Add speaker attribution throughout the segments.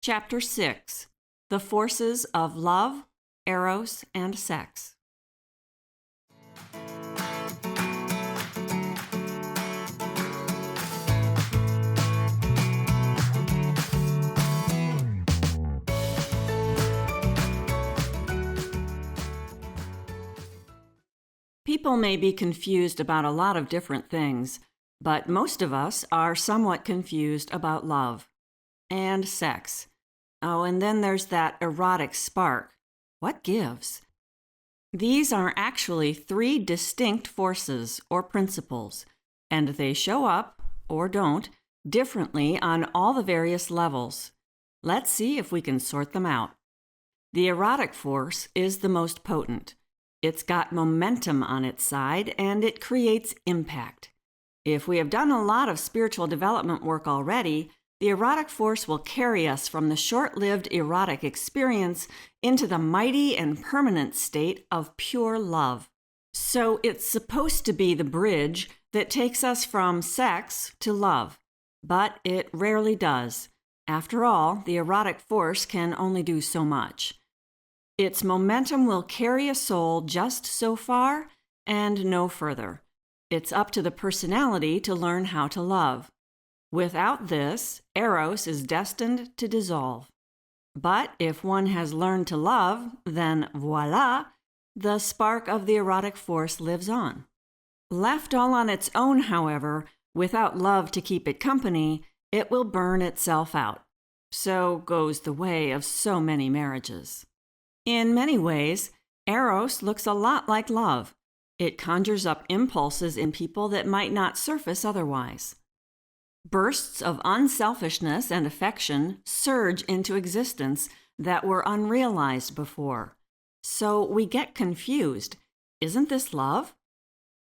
Speaker 1: Chapter 6: The Forces of Love, Eros, and Sex. People may be confused about a lot of different things, but most of us are somewhat confused about love and sex. Oh, and then there's that erotic spark. What gives? These are actually three distinct forces or principles, and they show up, or don't, differently on all the various levels. Let's see if we can sort them out. The erotic force is the most potent. It's got momentum on its side, and it creates impact. If we have done a lot of spiritual development work already, the erotic force will carry us from the short-lived erotic experience into the mighty and permanent state of pure love. So it's supposed to be the bridge that takes us from sex to love, but it rarely does. After all, the erotic force can only do so much. Its momentum will carry a soul just so far and no further. It's up to the personality to learn how to love. Without this, Eros is destined to dissolve. But if one has learned to love, then voila, the spark of the erotic force lives on. Left all on its own, however, without love to keep it company, it will burn itself out. So goes the way of so many marriages. In many ways, Eros looks a lot like love. It conjures up impulses in people that might not surface otherwise. Bursts of unselfishness and affection surge into existence that were unrealized before. So we get confused. Isn't this love?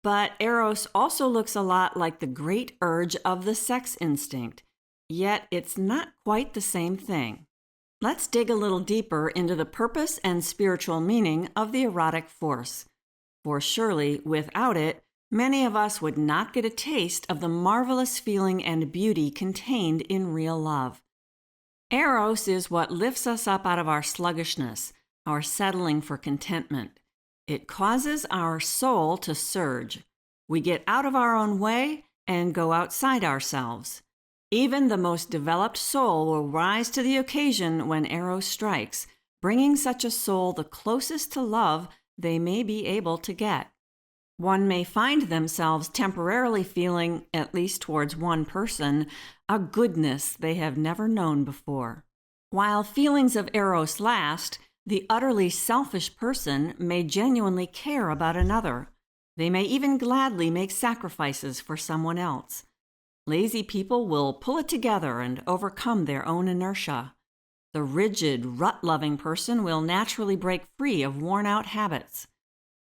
Speaker 1: But Eros also looks a lot like the great urge of the sex instinct, yet it's not quite the same thing. Let's dig a little deeper into the purpose and spiritual meaning of the erotic force. For surely, without it, many of us would not get a taste of the marvelous feeling and beauty contained in real love. Eros is what lifts us up out of our sluggishness, our settling for contentment. It causes our soul to surge. We get out of our own way and go outside ourselves. Even the most developed soul will rise to the occasion when Eros strikes, bringing such a soul the closest to love they may be able to get. One may find themselves temporarily feeling, at least towards one person, a goodness they have never known before. While feelings of Eros last, the utterly selfish person may genuinely care about another. They may even gladly make sacrifices for someone else. Lazy people will pull it together and overcome their own inertia. The rigid, rut-loving person will naturally break free of worn-out habits.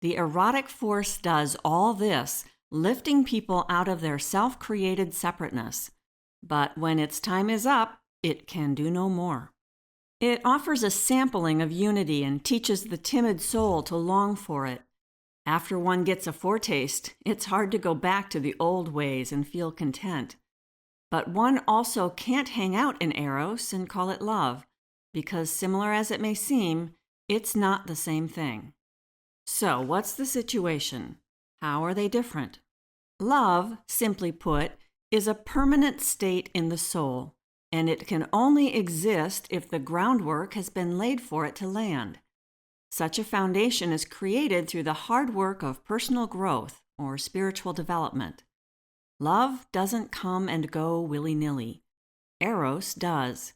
Speaker 1: The erotic force does all this, lifting people out of their self-created separateness. But when its time is up, it can do no more. It offers a sampling of unity and teaches the timid soul to long for it. After one gets a foretaste, it's hard to go back to the old ways and feel content. But one also can't hang out in Eros and call it love, because similar as it may seem, it's not the same thing. So, what's the situation? How are they different? Love, simply put, is a permanent state in the soul, and it can only exist if the groundwork has been laid for it to land. Such a foundation is created through the hard work of personal growth or spiritual development. Love doesn't come and go willy-nilly. Eros does.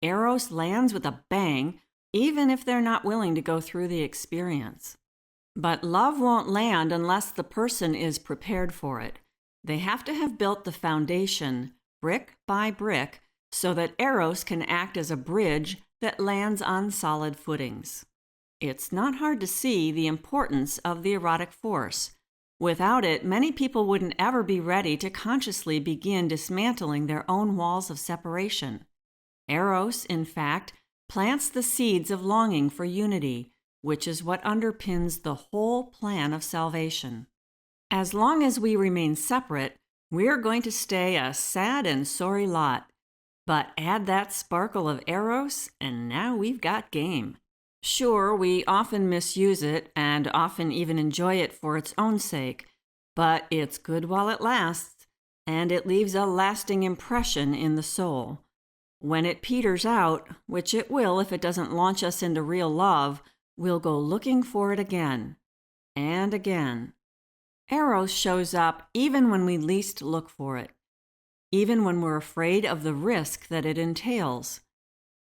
Speaker 1: Eros lands with a bang, even if they're not willing to go through the experience. But love won't land unless the person is prepared for it. They have to have built the foundation, brick by brick, so that Eros can act as a bridge that lands on solid footings. It's not hard to see the importance of the erotic force. Without it, many people wouldn't ever be ready to consciously begin dismantling their own walls of separation. Eros, in fact, plants the seeds of longing for unity, which is what underpins the whole plan of salvation. As long as we remain separate, we're going to stay a sad and sorry lot. But add that sparkle of Eros, and now we've got game. Sure, we often misuse it and often even enjoy it for its own sake, but it's good while it lasts, and it leaves a lasting impression in the soul. When it peters out, which it will if it doesn't launch us into real love, we'll go looking for it again and again. Eros shows up even when we least look for it, even when we're afraid of the risk that it entails.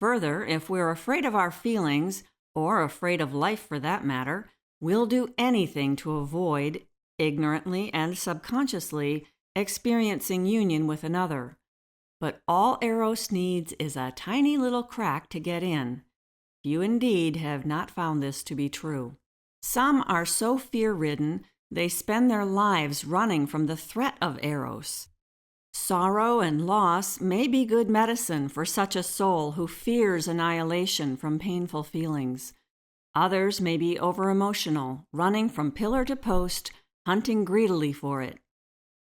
Speaker 1: Further, if we're afraid of our feelings, or afraid of life for that matter, we'll do anything to avoid, ignorantly and subconsciously, experiencing union with another. But all Eros needs is a tiny little crack to get in. Few indeed have not found this to be true. Some are so fear-ridden they spend their lives running from the threat of Eros. Sorrow and loss may be good medicine for such a soul who fears annihilation from painful feelings. Others may be over-emotional, running from pillar to post, hunting greedily for it.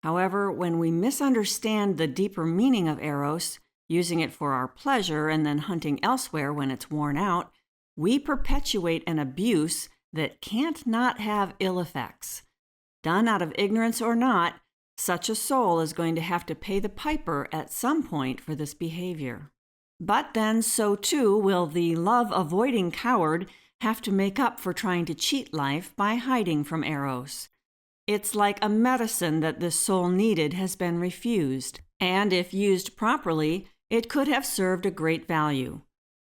Speaker 1: However, when we misunderstand the deeper meaning of Eros, using it for our pleasure and then hunting elsewhere when it's worn out, we perpetuate an abuse that can't not have ill effects. Done out of ignorance or not, such a soul is going to have to pay the piper at some point for this behavior. But then so too will the love-avoiding coward have to make up for trying to cheat life by hiding from Eros. It's like a medicine that this soul needed has been refused, and if used properly, it could have served a great value.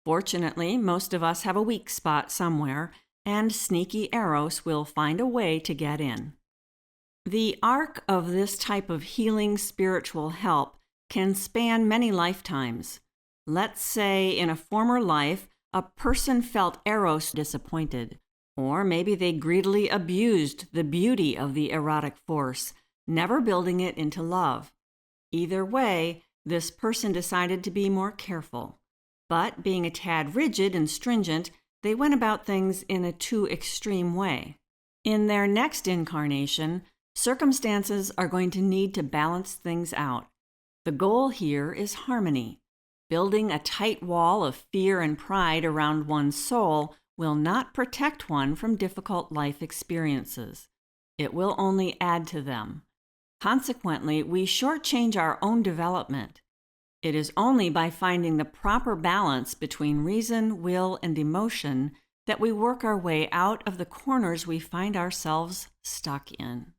Speaker 1: Fortunately, most of us have a weak spot somewhere, and sneaky Eros will find a way to get in. The arc of this type of healing spiritual help can span many lifetimes. Let's say in a former life, a person felt Eros disappointed. Or maybe they greedily abused the beauty of the erotic force, never building it into love. Either way, this person decided to be more careful. But being a tad rigid and stringent, they went about things in a too extreme way. In their next incarnation, circumstances are going to need to balance things out. The goal here is harmony. Building a tight wall of fear and pride around one's soul will not protect one from difficult life experiences. It will only add to them. Consequently, we shortchange our own development. It is only by finding the proper balance between reason, will, and emotion that we work our way out of the corners we find ourselves stuck in.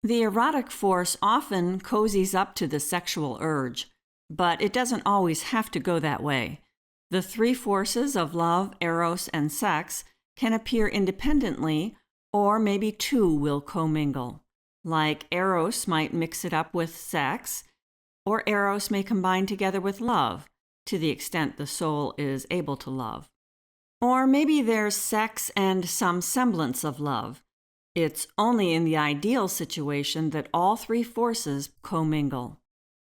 Speaker 1: The erotic force often cozies up to the sexual urge, but it doesn't always have to go that way. The three forces of love, Eros, and sex can appear independently, or maybe two will commingle. Like Eros might mix it up with sex, or Eros may combine together with love, to the extent the soul is able to love. Or maybe there's sex and some semblance of love. It's only in the ideal situation that all three forces commingle.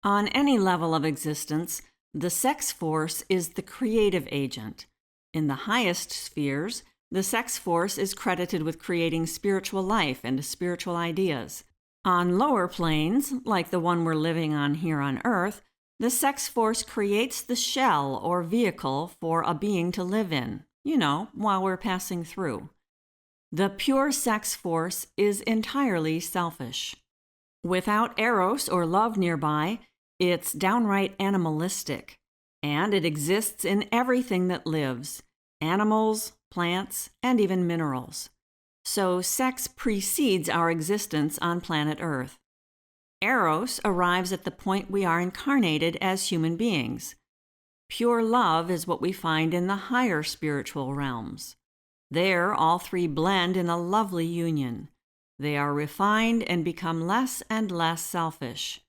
Speaker 1: On any level of existence, the sex force is the creative agent. In the highest spheres, the sex force is credited with creating spiritual life and spiritual ideas. On lower planes, like the one we're living on here on Earth, the sex force creates the shell or vehicle for a being to live in, while we're passing through. The pure sex force is entirely selfish. Without Eros or love nearby, it's downright animalistic, and it exists in everything that lives, animals, plants, and even minerals. So sex precedes our existence on planet Earth. Eros arrives at the point we are incarnated as human beings. Pure love is what we find in the higher spiritual realms. There, all three blend in a lovely union. They are refined and become less and less selfish.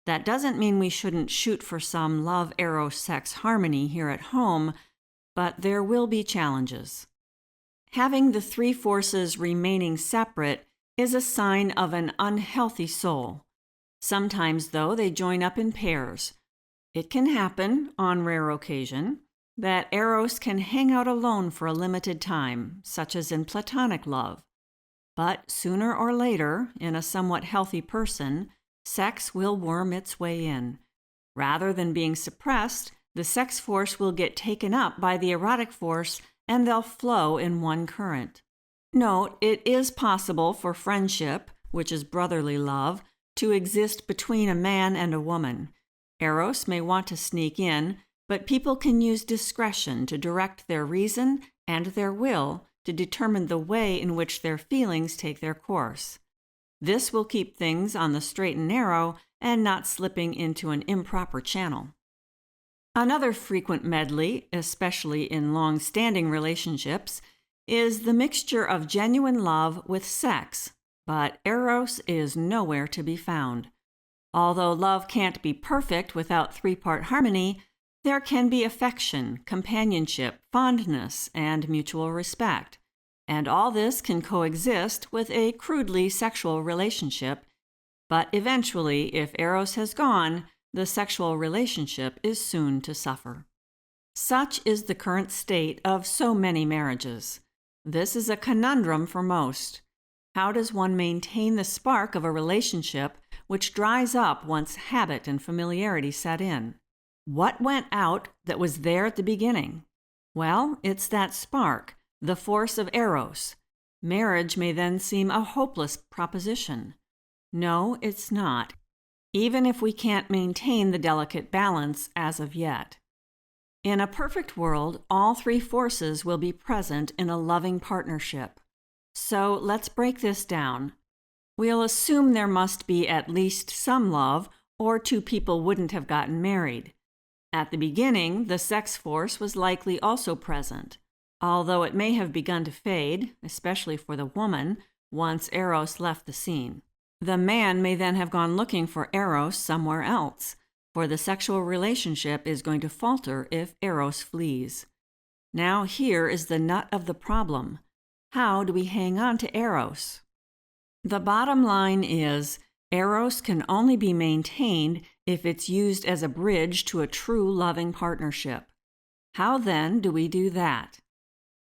Speaker 1: That doesn't mean we shouldn't shoot for some love-Eros-sex harmony here at home, but there will be challenges. Having the three forces remaining separate is a sign of an unhealthy soul. Sometimes, though, they join up in pairs. It can happen, on rare occasion, that Eros can hang out alone for a limited time, such as in platonic love. But sooner or later, in a somewhat healthy person, sex will worm its way in. Rather than being suppressed, the sex force will get taken up by the erotic force and they'll flow in one current. Note, it is possible for friendship, which is brotherly love, to exist between a man and a woman. Eros may want to sneak in, but people can use discretion to direct their reason and their will to determine the way in which their feelings take their course. This will keep things on the straight and narrow and not slipping into an improper channel. Another frequent medley, especially in long-standing relationships, is the mixture of genuine love with sex, but Eros is nowhere to be found. Although love can't be perfect without three-part harmony, there can be affection, companionship, fondness, and mutual respect. And all this can coexist with a crudely sexual relationship, but eventually, if Eros has gone, the sexual relationship is soon to suffer. Such is the current state of so many marriages. This is a conundrum for most. How does one maintain the spark of a relationship which dries up once habit and familiarity set in? What went out that was there at the beginning? Well, it's that spark, the force of Eros. Marriage may then seem a hopeless proposition. No, it's not, even if we can't maintain the delicate balance as of yet. In a perfect world, all three forces will be present in a loving partnership. So let's break this down. We'll assume there must be at least some love, or two people wouldn't have gotten married. At the beginning, the sex force was likely also present, although it may have begun to fade, especially for the woman, once Eros left the scene. The man may then have gone looking for Eros somewhere else, for the sexual relationship is going to falter if Eros flees. Now here is the nut of the problem. How do we hang on to Eros? The bottom line is, Eros can only be maintained if it's used as a bridge to a true loving partnership. How then do we do that?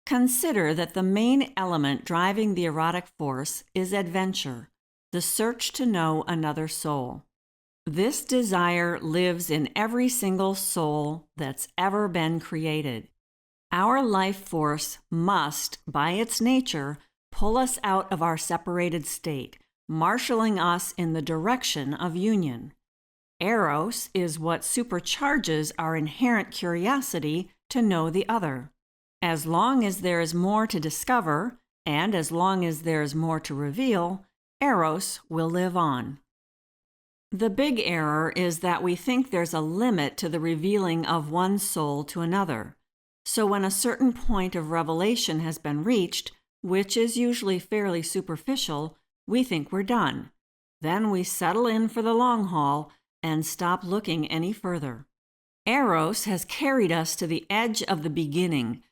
Speaker 1: Consider that the main element driving the erotic force is adventure, the search to know another soul. This desire lives in every single soul that's ever been created. Our life force must, by its nature, pull us out of our separated state, marshaling us in the direction of union. Eros is what supercharges our inherent curiosity to know the other. As long as there is more to discover, and as long as there is more to reveal, Eros will live on. The big error is that we think there's a limit to the revealing of one soul to another. So when a certain point of revelation has been reached, which is usually fairly superficial, we think we're done. Then we settle in for the long haul and stop looking any further. Eros has carried us to the edge of the beginning,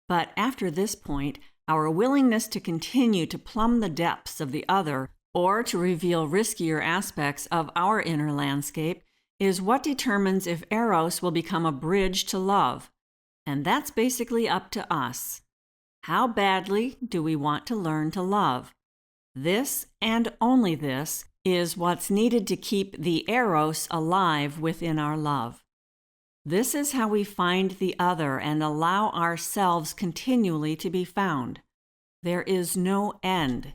Speaker 1: but after this point, our willingness to continue to plumb the depths of the other or to reveal riskier aspects of our inner landscape is what determines if Eros will become a bridge to love. And that's basically up to us. How badly do we want to learn to love? This, and only this, is what's needed to keep the Eros alive within our love. This is how we find the other and allow ourselves continually to be found. There is no end.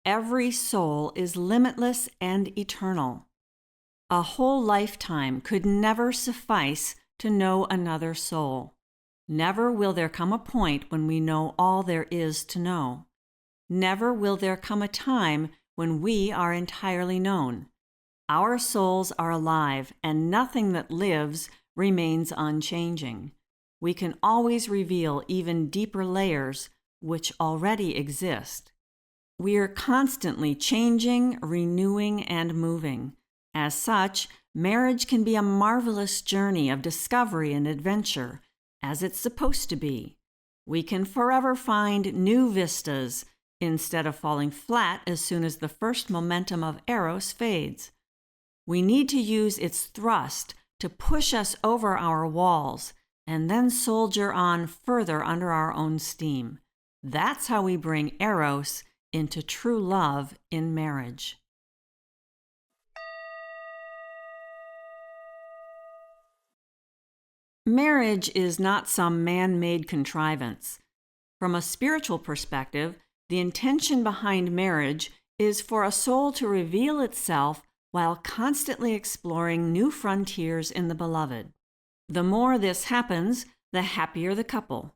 Speaker 1: Every soul is limitless and eternal. A whole lifetime could never suffice to know another soul. Never will there come a point when we know all there is to know. Never will there come a time when we are entirely known. Our souls are alive, and nothing that lives remains unchanging. We can always reveal even deeper layers which already exist. We are constantly changing, renewing, and moving. As such, marriage can be a marvelous journey of discovery and adventure, as it's supposed to be. We can forever find new vistas instead of falling flat as soon as the first momentum of Eros fades. We need to use its thrust to push us over our walls and then soldier on further under our own steam. That's how we bring Eros into true love in marriage. Marriage is not some man-made contrivance. From a spiritual perspective, the intention behind marriage is for a soul to reveal itself while constantly exploring new frontiers in the beloved. The more this happens, the happier the couple.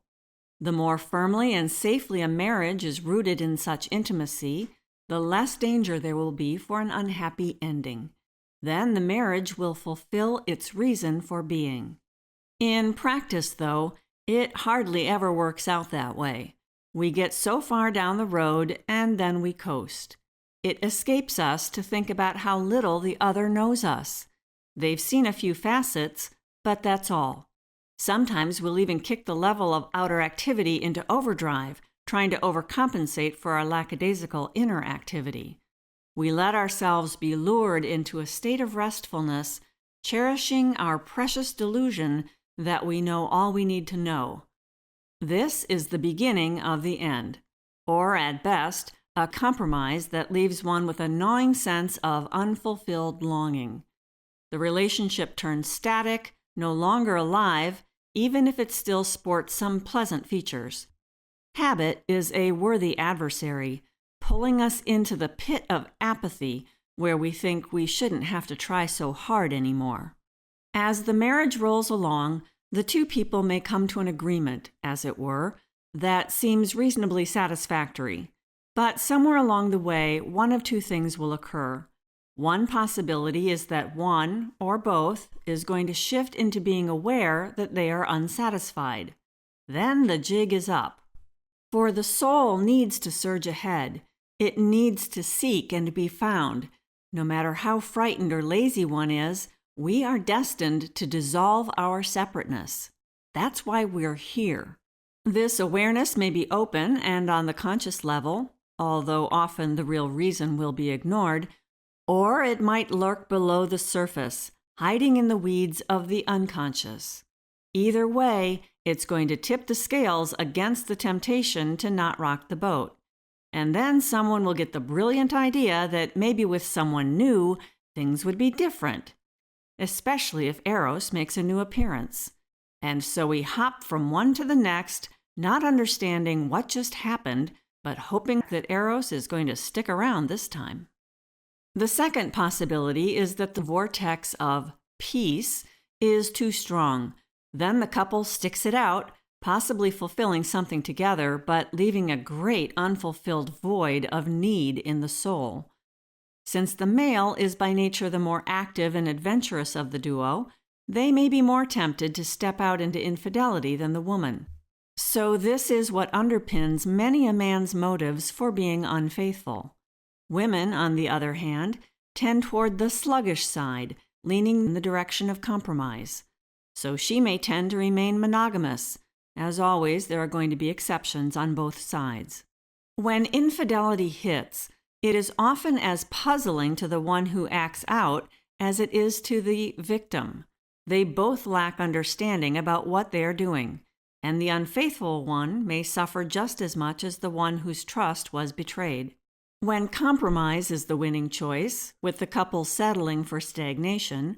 Speaker 1: The more firmly and safely a marriage is rooted in such intimacy, the less danger there will be for an unhappy ending. Then the marriage will fulfill its reason for being. In practice, though, it hardly ever works out that way. We get so far down the road and then we coast. It escapes us to think about how little the other knows us. They've seen a few facets, but that's all. Sometimes we'll even kick the level of outer activity into overdrive, trying to overcompensate for our lackadaisical inner activity. We let ourselves be lured into a state of restfulness, cherishing our precious delusion that we know all we need to know. This is the beginning of the end, or at best, a compromise that leaves one with a gnawing sense of unfulfilled longing. The relationship turns static, no longer alive, even if it still sports some pleasant features. Habit is a worthy adversary, pulling us into the pit of apathy where we think we shouldn't have to try so hard anymore. As the marriage rolls along, the two people may come to an agreement, as it were, that seems reasonably satisfactory. But somewhere along the way, one of two things will occur. One possibility is that one, or both, is going to shift into being aware that they are unsatisfied. Then the jig is up. For the soul needs to surge ahead. It needs to seek and be found. No matter how frightened or lazy one is, we are destined to dissolve our separateness. That's why we're here. This awareness may be open and on the conscious level, although often the real reason will be ignored, or it might lurk below the surface, hiding in the weeds of the unconscious. Either way, it's going to tip the scales against the temptation to not rock the boat. And then someone will get the brilliant idea that maybe with someone new, things would be different, especially if Eros makes a new appearance. And so we hop from one to the next, not understanding what just happened, but hoping that Eros is going to stick around this time. The second possibility is that the vortex of peace is too strong. Then the couple sticks it out, possibly fulfilling something together, but leaving a great unfulfilled void of need in the soul. Since the male is by nature the more active and adventurous of the duo, they may be more tempted to step out into infidelity than the woman. So this is what underpins many a man's motives for being unfaithful. Women, on the other hand, tend toward the sluggish side, leaning in the direction of compromise. So she may tend to remain monogamous. As always, there are going to be exceptions on both sides. When infidelity hits, it is often as puzzling to the one who acts out as it is to the victim. They both lack understanding about what they are doing, and the unfaithful one may suffer just as much as the one whose trust was betrayed. When compromise is the winning choice, with the couple settling for stagnation,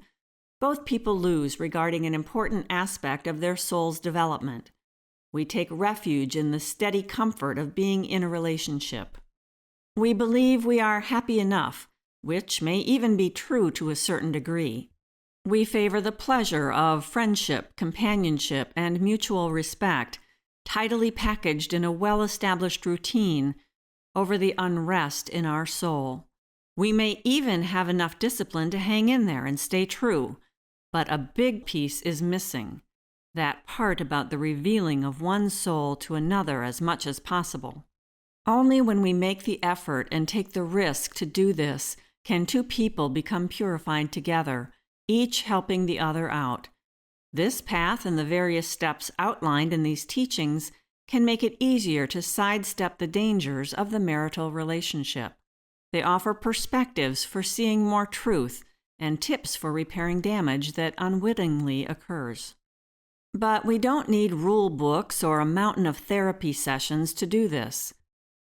Speaker 1: both people lose regarding an important aspect of their soul's development. We take refuge in the steady comfort of being in a relationship. We believe we are happy enough, which may even be true to a certain degree. We favor the pleasure of friendship, companionship, and mutual respect, tidily packaged in a well-established routine, over the unrest in our soul. We may even have enough discipline to hang in there and stay true, but a big piece is missing, that part about the revealing of one soul to another as much as possible. Only when we make the effort and take the risk to do this can two people become purified together, each helping the other out. This path and the various steps outlined in these teachings can make it easier to sidestep the dangers of the marital relationship. They offer perspectives for seeing more truth and tips for repairing damage that unwittingly occurs. But we don't need rule books or a mountain of therapy sessions to do this.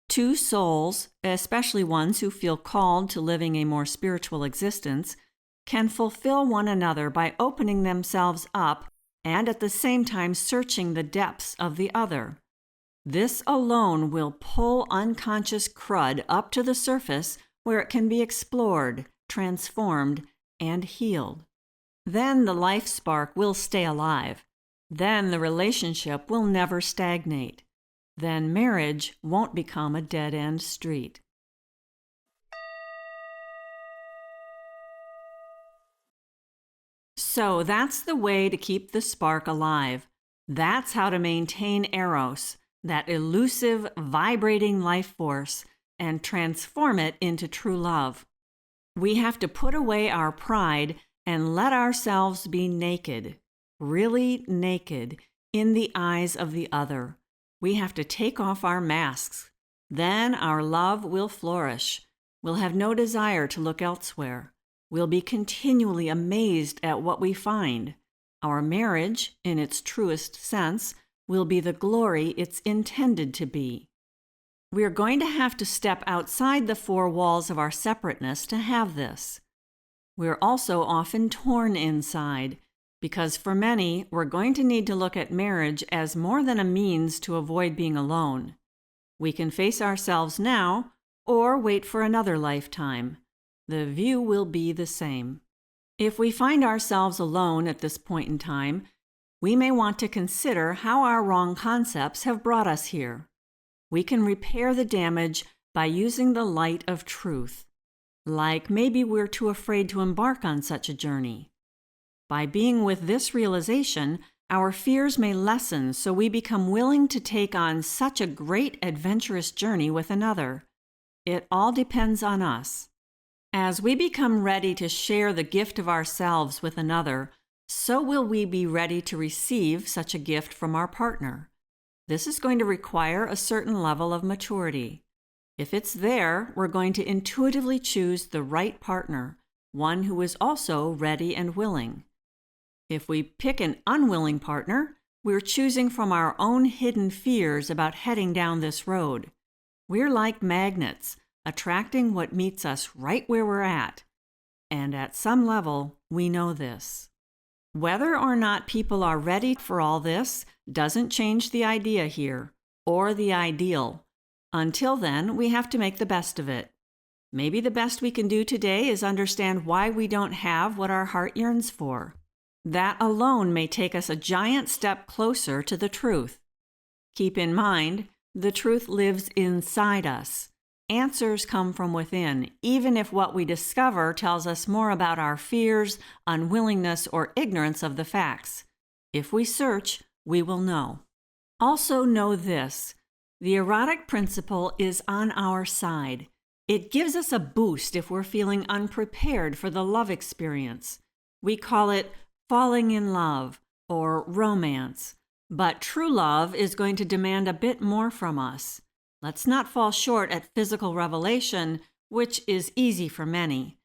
Speaker 1: Two souls, especially ones who feel called to living a more spiritual existence, can fulfill one another by opening themselves up and at the same time searching the depths of the other. This alone will pull unconscious crud up to the surface where it can be explored, transformed, and healed. Then the life spark will stay alive. Then the relationship will never stagnate. Then marriage won't become a dead-end street. So that's the way to keep the spark alive. That's how to maintain Eros, that elusive, vibrating life force, and transform it into true love. We have to put away our pride and let ourselves be naked, really naked, in the eyes of the other. We have to take off our masks. Then our love will flourish. We'll have no desire to look elsewhere. We'll be continually amazed at what we find. Our marriage, in its truest sense, will be the glory it's intended to be. We're going to have to step outside the four walls of our separateness to have this. We're also often torn inside, because for many, we're going to need to look at marriage as more than a means to avoid being alone. We can face ourselves now, or wait for another lifetime. The view will be the same. If we find ourselves alone at this point in time, we may want to consider how our wrong concepts have brought us here. We can repair the damage by using the light of truth. Like maybe we're too afraid to embark on such a journey. By being with this realization, our fears may lessen so we become willing to take on such a great adventurous journey with another. It all depends on us. As we become ready to share the gift of ourselves with another, so will we be ready to receive such a gift from our partner. This is going to require a certain level of maturity. If it's there, we're going to intuitively choose the right partner, one who is also ready and willing. If we pick an unwilling partner, we're choosing from our own hidden fears about heading down this road. We're like magnets, attracting what meets us right where we're at. And at some level, we know this. Whether or not people are ready for all this doesn't change the idea here, or the ideal. Until then, we have to make the best of it. Maybe the best we can do today is understand why we don't have what our heart yearns for. That alone may take us a giant step closer to the truth. Keep in mind, the truth lives inside us. Answers come from within, even if what we discover tells us more about our fears, unwillingness, or ignorance of the facts. If we search, we will know. Also know this: the erotic principle is on our side. It gives us a boost if we're feeling unprepared for the love experience. We call it falling in love or romance. But true love is going to demand a bit more from us. Let's not fall short at physical revelation, which is easy for many.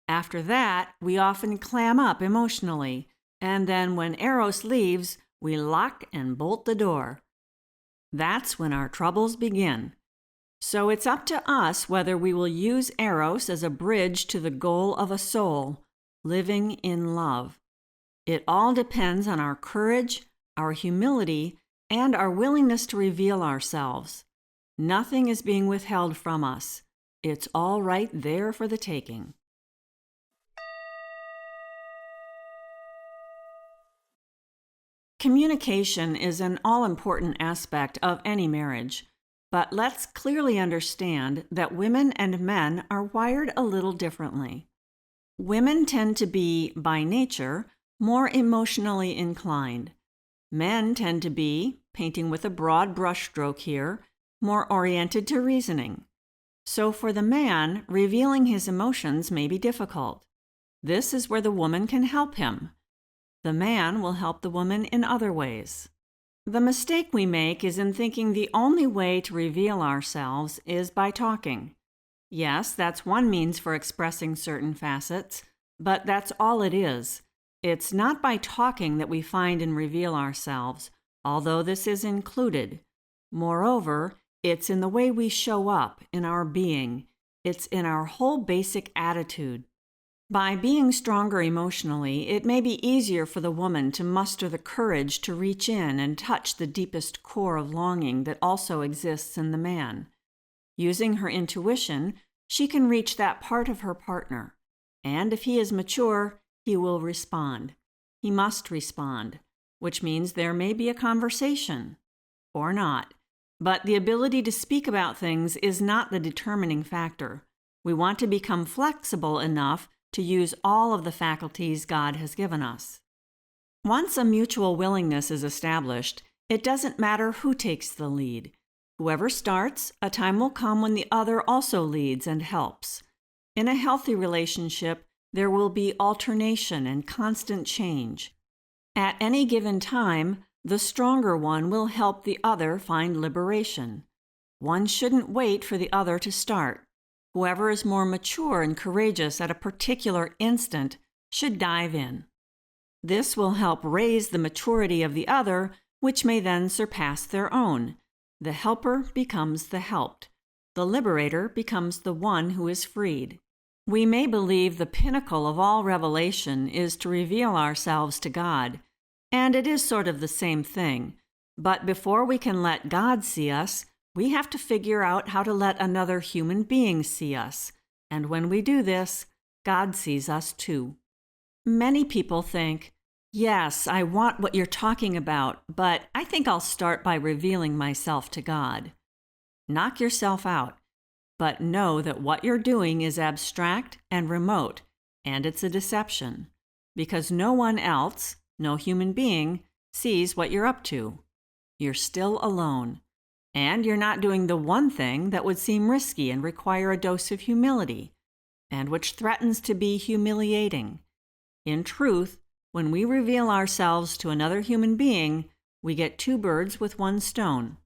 Speaker 1: After that, we often clam up emotionally, and then when Eros leaves, we lock and bolt the door. That's when our troubles begin. So it's up to us whether we will use Eros as a bridge to the goal of a soul, living in love. It all depends on our courage, our humility, and our willingness to reveal ourselves. Nothing is being withheld from us. It's all right there for the taking. Communication is an all-important aspect of any marriage, but let's clearly understand that women and men are wired a little differently. Women tend to be, by nature, more emotionally inclined. Men tend to be, painting with a broad brushstroke here, more oriented to reasoning. So for the man, revealing his emotions may be difficult. This is where the woman can help him. The man will help the woman in other ways. The mistake we make is in thinking the only way to reveal ourselves is by talking. Yes, that's one means for expressing certain facets, but that's all it is. It's not by talking that we find and reveal ourselves, although this is included. Moreover, It's in the way we show up, in our being. It's in our whole basic attitude. By being stronger emotionally, it may be easier for the woman to muster the courage to reach in and touch the deepest core of longing that also exists in the man. Using her intuition, she can reach that part of her partner. And if he is mature, he will respond. He must respond, which means there may be a conversation. Or not. But the ability to speak about things is not the determining factor. We want to become flexible enough to use all of the faculties God has given us. Once a mutual willingness is established, it doesn't matter who takes the lead. Whoever starts, a time will come when the other also leads and helps. In a healthy relationship, there will be alternation and constant change. At any given time, the stronger one will help the other find liberation. One shouldn't wait for the other to start. Whoever is more mature and courageous at a particular instant should dive in. This will help raise the maturity of the other, which may then surpass their own. The helper becomes the helped. The liberator becomes the one who is freed. We may believe the pinnacle of all revelation is to reveal ourselves to God, and it is sort of the same thing. But before we can let God see us, we have to figure out how to let another human being see us. And when we do this, God sees us too. Many people think, yes, I want what you're talking about, but I think I'll start by revealing myself to God. Knock yourself out, but know that what you're doing is abstract and remote, and it's a deception, because no one else, no human being, sees what you're up to. You're still alone, and you're not doing the one thing that would seem risky and require a dose of humility, and which threatens to be humiliating. In truth, when we reveal ourselves to another human being, we get two birds with one stone.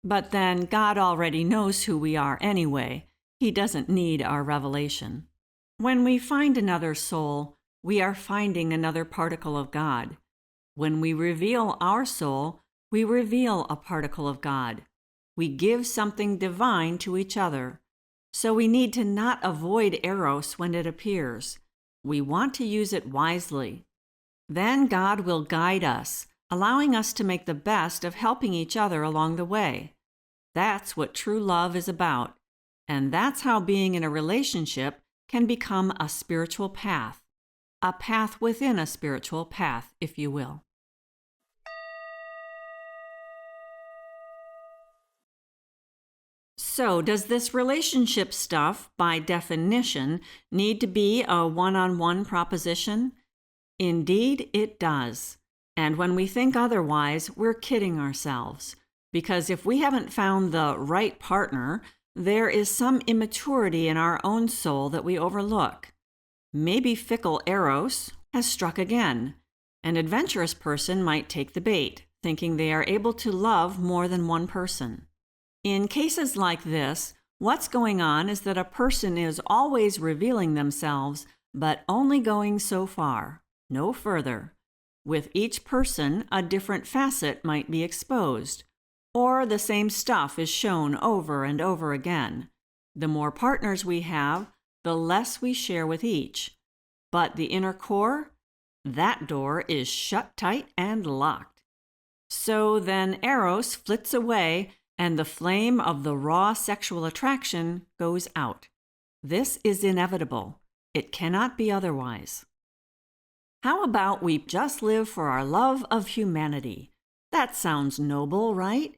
Speaker 1: But then God already knows who we are anyway. He doesn't need our revelation. When we find another soul, we are finding another particle of God. When we reveal our soul, we reveal a particle of God. We give something divine to each other. So we need to not avoid Eros when it appears. We want to use it wisely. Then God will guide us, allowing us to make the best of helping each other along the way. That's what true love is about. And that's how being in a relationship can become a spiritual path. A path within a spiritual path, if you will. So, does this relationship stuff, by definition, need to be a one-on-one proposition? Indeed, it does. And when we think otherwise, we're kidding ourselves. Because if we haven't found the right partner, there is some immaturity in our own soul that we overlook. Maybe fickle Eros has struck again. An adventurous person might take the bait, thinking they are able to love more than one person. In cases like this, what's going on is that a person is always revealing themselves, but only going so far, no further. With each person, a different facet might be exposed, or the same stuff is shown over and over again. The more partners we have, the less we share with each. But the inner core, that door is shut tight and locked. So then Eros flits away, and the flame of the raw sexual attraction goes out. This is inevitable. It cannot be otherwise. How about we just live for our love of humanity? That sounds noble, right?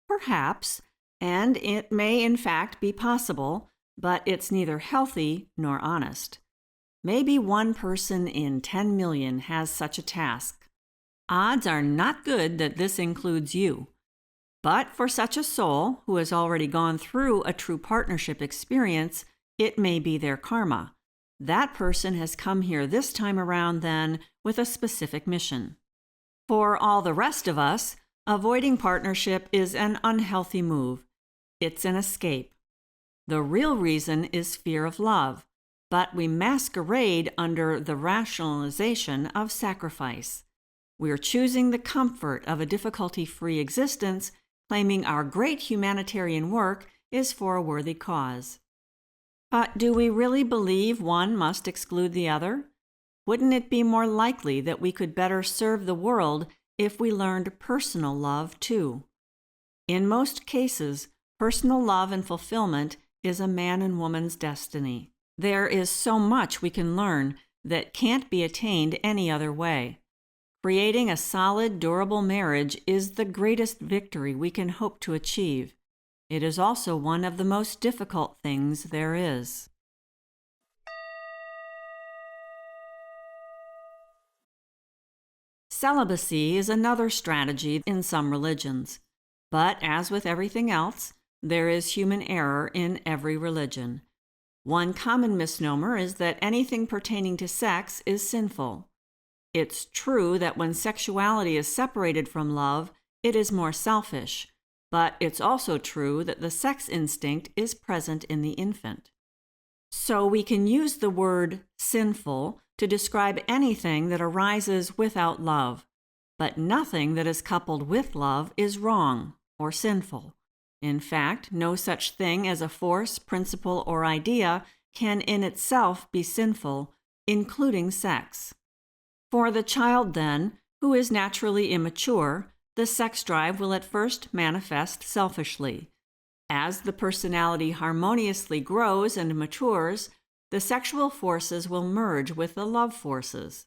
Speaker 1: Perhaps, and it may in fact be possible, but it's neither healthy nor honest. Maybe 1 person in 10 million has such a task. Odds are not good that this includes you. But for such a soul who has already gone through a true partnership experience, it may be their karma. That person has come here this time around then with a specific mission. For all the rest of us, avoiding partnership is an unhealthy move. It's an escape. The real reason is fear of love, but we masquerade under the rationalization of sacrifice. We're choosing the comfort of a difficulty-free existence claiming our great humanitarian work is for a worthy cause. But do we really believe one must exclude the other? Wouldn't it be more likely that we could better serve the world if we learned personal love too? In most cases, personal love and fulfillment is a man and woman's destiny. There is so much we can learn that can't be attained any other way. Creating a solid, durable marriage is the greatest victory we can hope to achieve. It is also one of the most difficult things there is. Celibacy is another strategy in some religions. But as with everything else, there is human error in every religion. One common misnomer is that anything pertaining to sex is sinful. It's true that when sexuality is separated from love, it is more selfish, but it's also true that the sex instinct is present in the infant. So we can use the word sinful to describe anything that arises without love, but nothing that is coupled with love is wrong or sinful. In fact, no such thing as a force, principle, or idea can in itself be sinful, including sex. For the child, then, who is naturally immature, the sex drive will at first manifest selfishly. As the personality harmoniously grows and matures, the sexual forces will merge with the love forces.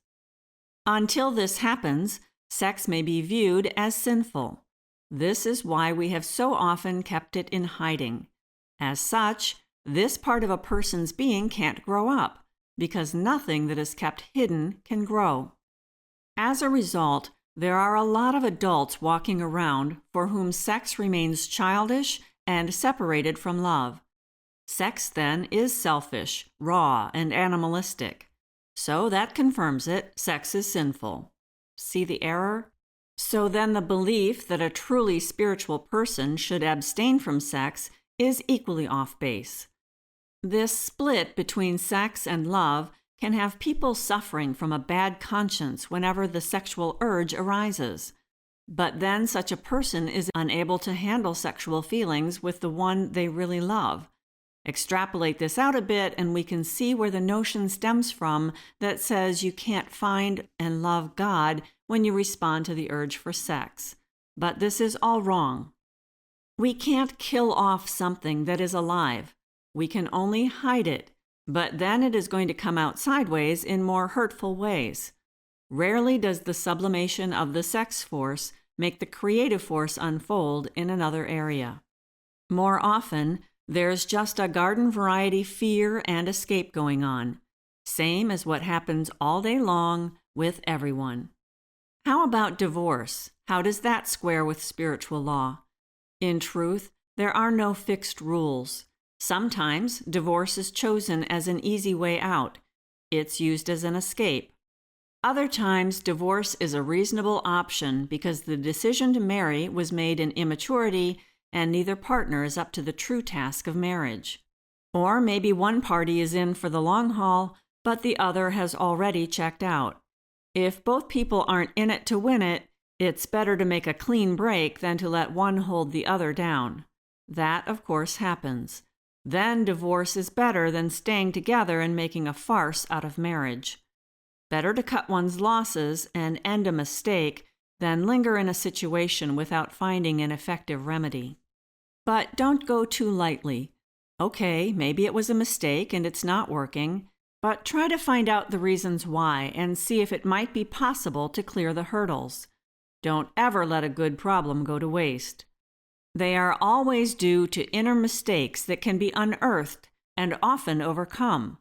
Speaker 1: Until this happens, sex may be viewed as sinful. This is why we have so often kept it in hiding. As such, this part of a person's being can't grow up, because nothing that is kept hidden can grow. As a result, there are a lot of adults walking around for whom sex remains childish and separated from love. Sex, then, is selfish, raw, and animalistic. So that confirms it, sex is sinful. See the error? So then the belief that a truly spiritual person should abstain from sex is equally off base. This split between sex and love can have people suffering from a bad conscience whenever the sexual urge arises. But then such a person is unable to handle sexual feelings with the one they really love. Extrapolate this out a bit and we can see where the notion stems from that says you can't find and love God when you respond to the urge for sex. But this is all wrong. We can't kill off something that is alive. We can only hide it, but then it is going to come out sideways in more hurtful ways. Rarely does the sublimation of the sex force make the creative force unfold in another area. More often, there's just a garden variety fear and escape going on, same as what happens all day long with everyone. How about divorce? How does that square with spiritual law? In truth, there are no fixed rules. Sometimes divorce is chosen as an easy way out. It's used as an escape. Other times, divorce is a reasonable option because the decision to marry was made in immaturity and neither partner is up to the true task of marriage. Or maybe one party is in for the long haul, but the other has already checked out. If both people aren't in it to win it, it's better to make a clean break than to let one hold the other down. That, of course, happens. Then divorce is better than staying together and making a farce out of marriage. Better to cut one's losses and end a mistake than linger in a situation without finding an effective remedy. But don't go too lightly. Okay, maybe it was a mistake and it's not working, but try to find out the reasons why and see if it might be possible to clear the hurdles. Don't ever let a good problem go to waste. They are always due to inner mistakes that can be unearthed and often overcome.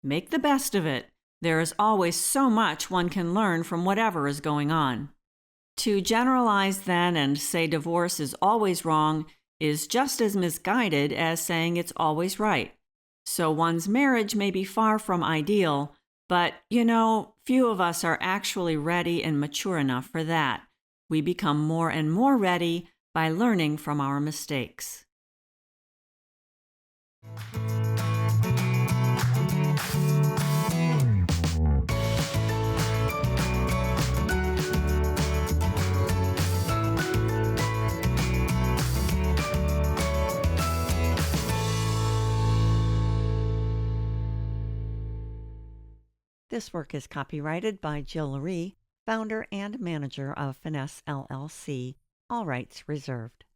Speaker 1: Make the best of it. There is always so much one can learn from whatever is going on. To generalize then and say divorce is always wrong is just as misguided as saying it's always right. So one's marriage may be far from ideal, but, few of us are actually ready and mature enough for that. We become more and more ready by learning from our mistakes.
Speaker 2: This work is copyrighted by Jill Ree, founder and manager of Finesse LLC. All rights reserved.